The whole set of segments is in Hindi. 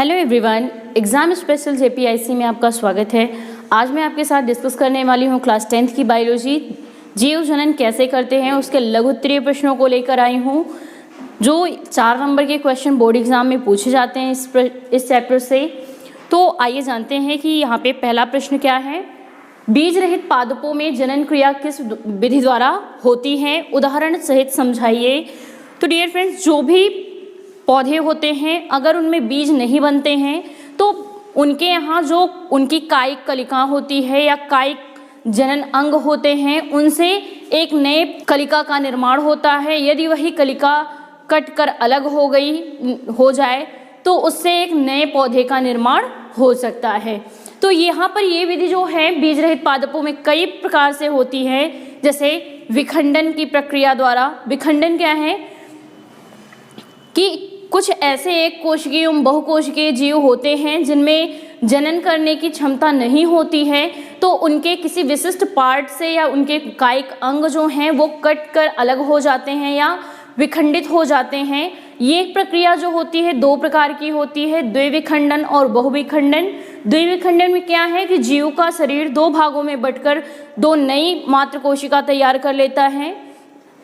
हेलो एवरीवन, एग्ज़ाम स्पेशल जेपीआईसी में आपका स्वागत है। आज मैं आपके साथ डिस्कस करने वाली हूँ क्लास 10th की बायोलॉजी जीव जनन कैसे करते हैं उसके लघु उत्तरीय प्रश्नों को लेकर आई हूँ, जो 4 नंबर के क्वेश्चन बोर्ड एग्जाम में पूछे जाते हैं इस चैप्टर से। तो आइए जानते हैं कि यहाँ पे पहला प्रश्न क्या है। बीज रहित पादपों में जनन क्रिया किस विधि द्वारा होती है, उदाहरण सहित समझाइए। तो डियर फ्रेंड्स, जो भी पौधे होते हैं अगर उनमें बीज नहीं बनते हैं तो उनके यहाँ जो उनकी कायिक कलिका होती है या कायिक जनन अंग होते हैं उनसे एक नए कलिका का निर्माण होता है। यदि वही कलिका कट कर अलग हो जाए तो उससे एक नए पौधे का निर्माण हो सकता है। तो यहाँ पर ये विधि जो है बीज रहित पादपों में कई प्रकार से होती है, जैसे विखंडन की प्रक्रिया द्वारा। विखंडन क्या है कि कुछ ऐसे एक कोशिकीय एवं बहुकोशिकीय जीव होते हैं जिनमें जनन करने की क्षमता नहीं होती है, तो उनके किसी विशिष्ट पार्ट से या उनके कायिक अंग जो हैं वो कट कर अलग हो जाते हैं या विखंडित हो जाते हैं। ये प्रक्रिया जो होती है 2 प्रकार की होती है, द्विविखंडन और बहुविखंडन। द्विविखंडन में क्या है कि जीव का शरीर 2 भागों में बंटकर 2 नई मात्र कोशिका तैयार कर लेता है,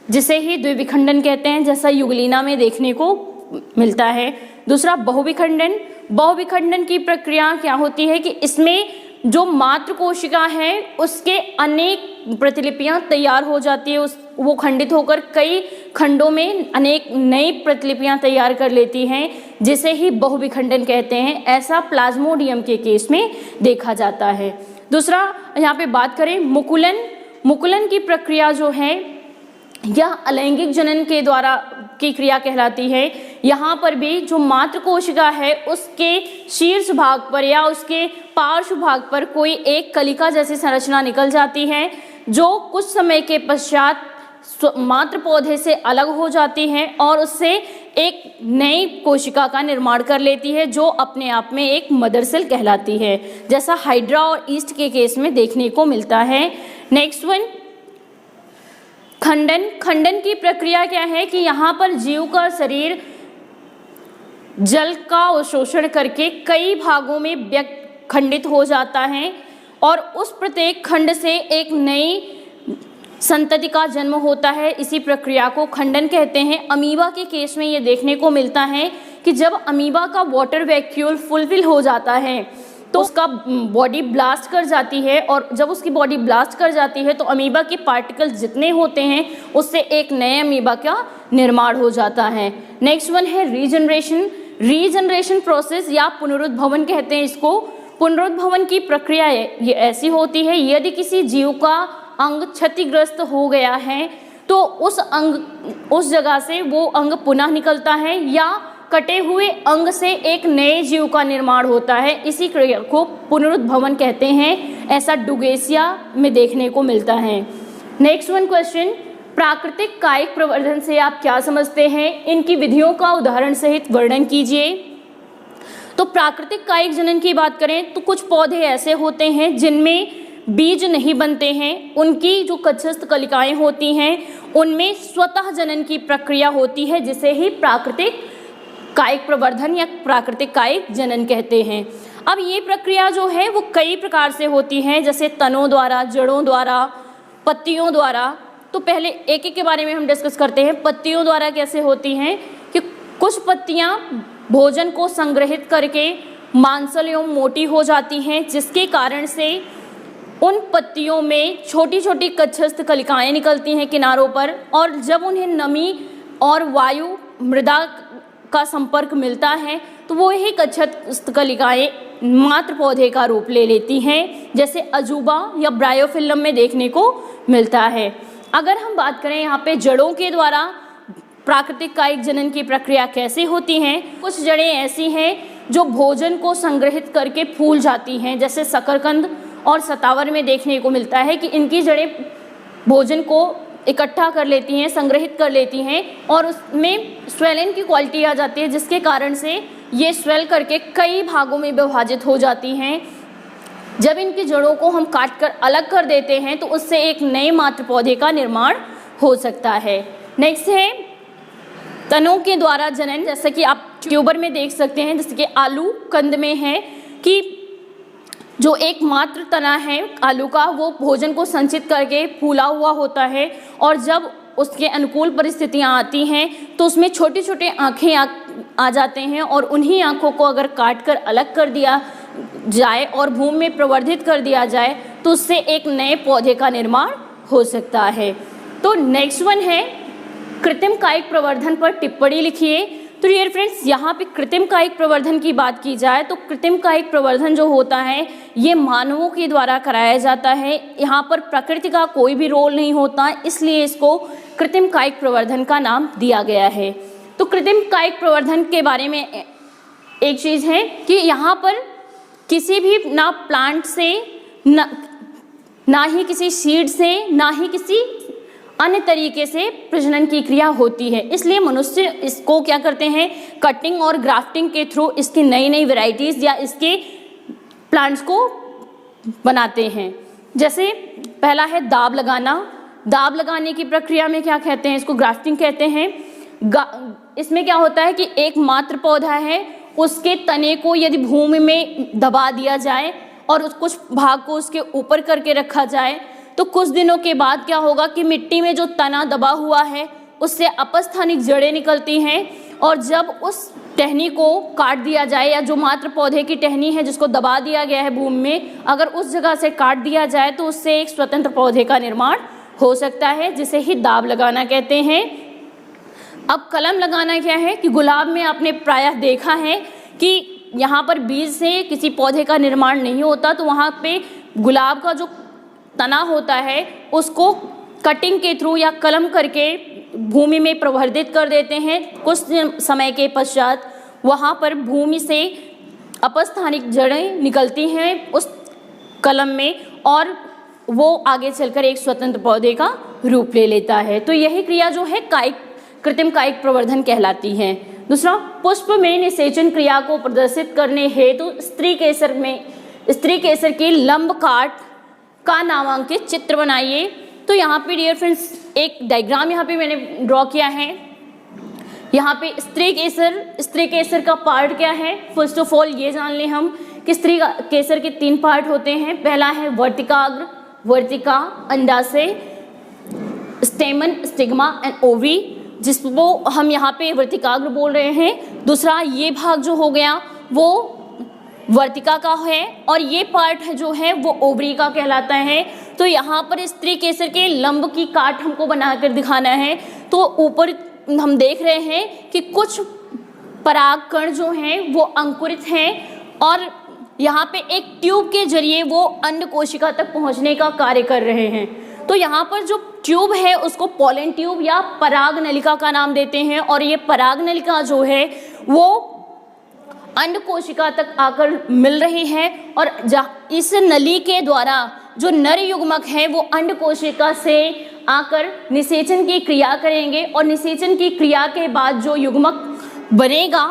जिसे ही द्विविखंडन कहते हैं, जैसा युगलीना में देखने को मिलता है। दूसरा बहुविखंडन। बहुविखंडन की प्रक्रिया क्या होती है कि इसमें जो मात्र कोशिका है उसके अनेक प्रतिलिपियां तैयार हो जाती है, वो खंडित होकर कई खंडों में अनेक नई प्रतिलिपियां तैयार कर लेती हैं, जिसे ही बहुविखंडन कहते हैं। ऐसा प्लाज्मोडियम के केस में देखा जाता है। दूसरा यहाँ पे बात करें मुकुलन। मुकुलन की प्रक्रिया जो है यह अलैंगिक जनन के द्वारा की क्रिया कहलाती है। यहाँ पर भी जो मात्र कोशिका है उसके शीर्ष भाग पर या उसके पार्श्व भाग पर कोई एक कलिका जैसी संरचना निकल जाती है, जो कुछ समय के पश्चात मात्र पौधे से अलग हो जाती है और उससे एक नई कोशिका का निर्माण कर लेती है, जो अपने आप में एक मदर सेल कहलाती है, जैसा हाइड्रा और ईस्ट के केस में देखने को मिलता है। नेक्स्ट वन, खंडन। खंडन की प्रक्रिया क्या है कि यहाँ पर जीव का शरीर जल का अवशोषण करके कई भागों में खंडित हो जाता है और उस प्रत्येक खंड से एक नई संतति का जन्म होता है। इसी प्रक्रिया को खंडन कहते हैं। अमीबा के केस में ये देखने को मिलता है कि जब अमीबा का वाटर वैक्यूल फुलफिल हो जाता है तो उसका बॉडी ब्लास्ट कर जाती है, और जब उसकी बॉडी ब्लास्ट कर जाती है तो अमीबा के पार्टिकल्स जितने होते हैं उससे एक नए अमीबा का निर्माण हो जाता है। नेक्स्ट वन है रीजनरेशन। रीजनरेशन प्रोसेस या पुनरुद्भवन कहते हैं इसको। पुनरुद्भवन की प्रक्रिया ये ऐसी होती है, यदि किसी जीव का अंग क्षतिग्रस्त हो गया है तो उस जगह से वो अंग पुनः निकलता है या कटे हुए अंग से एक नए जीव का निर्माण होता है। इसी क्रिया को पुनरुद्भवन कहते हैं। ऐसा डुगेसिया में देखने को मिलता है। नेक्स्ट वन क्वेश्चन, प्राकृतिक कायिक प्रवर्धन से आप क्या समझते हैं, इनकी विधियों का उदाहरण सहित वर्णन कीजिए। तो प्राकृतिक कायिक जनन की बात करें तो कुछ पौधे ऐसे होते हैं जिनमें बीज नहीं बनते हैं, उनकी जो कक्षस्थ कलिकाएं होती हैं उनमें स्वतः जनन की प्रक्रिया होती है, जिसे ही प्राकृतिक कायिक प्रवर्धन या प्राकृतिक कायिक जनन कहते हैं। अब ये प्रक्रिया जो है वो कई प्रकार से होती है, जैसे तनों द्वारा, जड़ों द्वारा, पत्तियों द्वारा। तो पहले एक एक के बारे में हम डिस्कस करते हैं। पत्तियों द्वारा कैसे होती हैं कि कुछ पत्तियां भोजन को संग्रहित करके मांसल एवं मोटी हो जाती हैं, जिसके कारण से उन पत्तियों में छोटी छोटी कक्षस्थ कलिकाएं निकलती हैं किनारों पर, और जब उन्हें नमी और वायु मृदा का संपर्क मिलता है तो वो ही कक्षस्थ कलिकाएं मात्र पौधे का रूप ले लेती हैं, जैसे अजूबा या ब्रायोफिल्म में देखने को मिलता है। अगर हम बात करें यहाँ पे जड़ों के द्वारा प्राकृतिक कायिक जनन की प्रक्रिया कैसे होती हैं, कुछ जड़ें ऐसी हैं जो भोजन को संग्रहित करके फूल जाती हैं, जैसे शकरकंद और सतावर में देखने को मिलता है कि इनकी जड़ें भोजन को इकट्ठा कर लेती हैं, संग्रहित कर लेती हैं और उसमें स्वेलिन की क्वालिटी आ जाती है, जिसके कारण से ये स्वेल करके कई भागों में विभाजित हो जाती हैं। जब इनकी जड़ों को हम काट कर अलग कर देते हैं तो उससे एक नए मात्र पौधे का निर्माण हो सकता है। नेक्स्ट है तनों के द्वारा जनन, जैसे कि आप ट्यूबर में देख सकते हैं, जैसे कि आलू कंद में है कि जो एकमात्र तना है आलू का वो भोजन को संचित करके फूला हुआ होता है, और जब उसके अनुकूल परिस्थितियां आती हैं तो उसमें छोटे छोटे आँखें आ जाते हैं, और उन्हीं आँखों को अगर काट कर अलग कर दिया जाए और भूमि में प्रवर्धित कर दिया जाए तो उससे एक नए पौधे का निर्माण हो सकता है। तो नेक्स्ट वन है कृत्रिम कायिक प्रवर्धन पर टिप्पणी लिखिए। तो डियर फ्रेंड्स, यहाँ पे कृत्रिम कायिक प्रवर्धन की बात की जाए तो कृत्रिम कायिक प्रवर्धन जो होता है ये मानवों के द्वारा कराया जाता है। यहाँ पर प्रकृति का कोई भी रोल नहीं होता, इसलिए इसको कृत्रिम कायिक प्रवर्धन का नाम दिया गया है। तो कृत्रिम कायिक प्रवर्धन के बारे में एक चीज़ है कि यहाँ पर किसी भी ना प्लांट से ना ही किसी सीड से ना ही किसी अन्य तरीके से प्रजनन की क्रिया होती है, इसलिए मनुष्य इसको क्या करते हैं, कटिंग और ग्राफ्टिंग के थ्रू इसकी नई नई वैरायटीज़ या इसके प्लांट्स को बनाते हैं। जैसे पहला है दाब लगाना। दाब लगाने की प्रक्रिया में क्या कहते हैं, इसको ग्राफ्टिंग कहते हैं। इसमें क्या होता है कि एक मात्र पौधा है, उसके तने को यदि भूमि में दबा दिया जाए और उस कुछ भाग को उसके ऊपर करके रखा जाए तो कुछ दिनों के बाद क्या होगा कि मिट्टी में जो तना दबा हुआ है उससे अपस्थानिक जड़ें निकलती हैं, और जब उस टहनी को काट दिया जाए या जो मात्र पौधे की टहनी है जिसको दबा दिया गया है भूमि में, अगर उस जगह से काट दिया जाए तो उससे एक स्वतंत्र पौधे का निर्माण हो सकता है, जिसे ही दाब लगाना कहते हैं। अब कलम लगाना क्या है कि गुलाब में आपने प्रायः देखा है कि यहाँ पर बीज से किसी पौधे का निर्माण नहीं होता, तो वहाँ पे गुलाब का जो तना होता है उसको कटिंग के थ्रू या कलम करके भूमि में प्रवर्धित कर देते हैं। कुछ समय के पश्चात वहाँ पर भूमि से अपस्थानिक जड़ें निकलती हैं उस कलम में, और वो आगे चलकर एक स्वतंत्र पौधे का रूप ले लेता है। तो यही क्रिया जो है कृत्रिम कायिक प्रवर्धन कहलाती है। दूसरा, पुष्प में निषेचन क्रिया को प्रदर्शित करने हेतु स्त्री केसर की लंब काट का नामांकित चित्र बनाइए। तो यहाँ पे डियर फ्रेंड्स एक डायग्राम यहाँ पे मैंने ड्रॉ किया है। यहाँ पे स्त्री केसर का पार्ट क्या है, फर्स्ट ऑफ ऑल ये जान लें हम कि स्त्री केसर के 3 पार्ट होते हैं। पहला है वर्तिकाग्र, वर्तिका अंडाशय, स्टेमन स्टिग्मा एंड ओवरी, जिसको हम यहाँ पे वर्तिकाग्र बोल रहे हैं। दूसरा ये भाग जो हो गया वो वर्तिका का है, और ये पार्ट है जो है वो ओवरी का कहलाता है। तो यहाँ पर स्त्री केसर के लंब की काट हमको बनाकर दिखाना है। तो ऊपर हम देख रहे हैं कि कुछ परागकण जो हैं वो अंकुरित हैं, और यहाँ पे एक ट्यूब के जरिए वो अंड कोशिका तक पहुँचने का कार्य कर रहे हैं। तो यहाँ पर जो ट्यूब है उसको पोलन ट्यूब या पराग नलिका का नाम देते हैं, और ये पराग नलिका जो है वो अंड कोशिका तक आकर मिल रही है, और इस नली के द्वारा जो नर युग्मक है वो अंड कोशिका से आकर निषेचन की क्रिया करेंगे, और निषेचन की क्रिया के बाद जो युग्मक बनेगा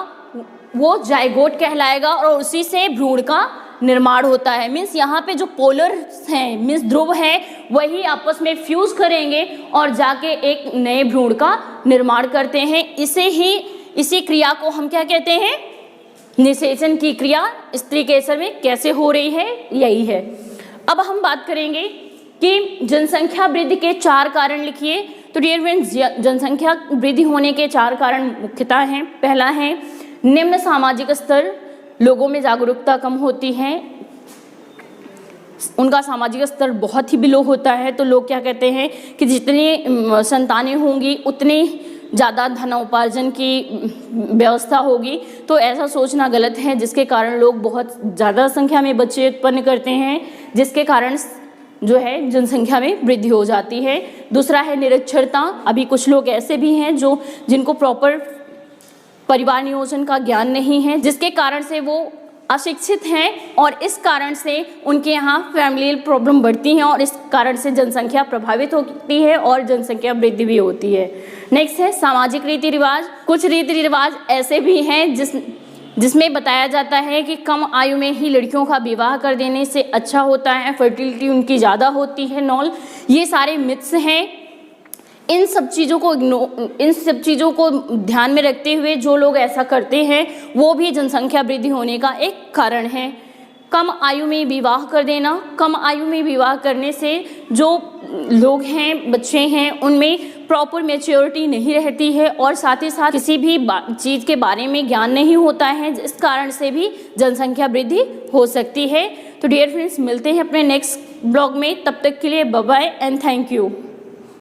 वो जायगोट कहलाएगा, और उसी से भ्रूण का निर्माण होता है। मीन्स यहाँ पे जो पोलर हैं, मीन्स ध्रुव है, वही आपस में फ्यूज करेंगे और जाके एक नए भ्रूण का निर्माण करते हैं। इसी क्रिया को हम क्या कहते हैं, निषेचन की क्रिया स्त्री केसर में कैसे हो रही है, यही है। अब हम बात करेंगे कि जनसंख्या वृद्धि के 4 कारण लिखिए। तो डियर फ्रेंड्स, जनसंख्या वृद्धि होने के 4 कारण मुख्यतः हैं। पहला है निम्न सामाजिक स्तर, लोगों में जागरूकता कम होती है, उनका सामाजिक स्तर बहुत ही बिलो होता है। तो लोग क्या कहते हैं कि जितनी संतानें होंगी उतनी ज़्यादा धनोपार्जन की व्यवस्था होगी। तो ऐसा सोचना गलत है, जिसके कारण लोग बहुत ज़्यादा संख्या में बच्चे उत्पन्न करते हैं, जिसके कारण जो है जनसंख्या में वृद्धि हो जाती है। दूसरा है निरक्षरता। अभी कुछ लोग ऐसे भी हैं जिनको प्रॉपर परिवार नियोजन का ज्ञान नहीं है, जिसके कारण से वो अशिक्षित हैं, और इस कारण से उनके यहाँ फैमिलियल प्रॉब्लम बढ़ती हैं, और इस कारण से जनसंख्या प्रभावित होती है और जनसंख्या वृद्धि भी होती है। नेक्स्ट है सामाजिक रीति रिवाज। कुछ रीति रिवाज ऐसे भी हैं जिसमें बताया जाता है कि कम आयु में ही लड़कियों का विवाह कर देने से अच्छा होता है, फर्टिलिटी उनकी ज़्यादा होती है। ये सारे मिथ्स हैं। इन सब चीज़ों को ध्यान में रखते हुए जो लोग ऐसा करते हैं वो भी जनसंख्या वृद्धि होने का एक कारण है। कम आयु में विवाह कर देना, कम आयु में विवाह करने से जो लोग हैं, बच्चे हैं, उनमें प्रॉपर मैच्योरिटी नहीं रहती है और साथ ही साथ किसी भी चीज़ के बारे में ज्ञान नहीं होता है, जिस कारण से भी जनसंख्या वृद्धि हो सकती है। तो डियर फ्रेंड्स, मिलते हैं अपने नेक्स्ट ब्लॉग में, तब तक के लिए bye bye and thank you.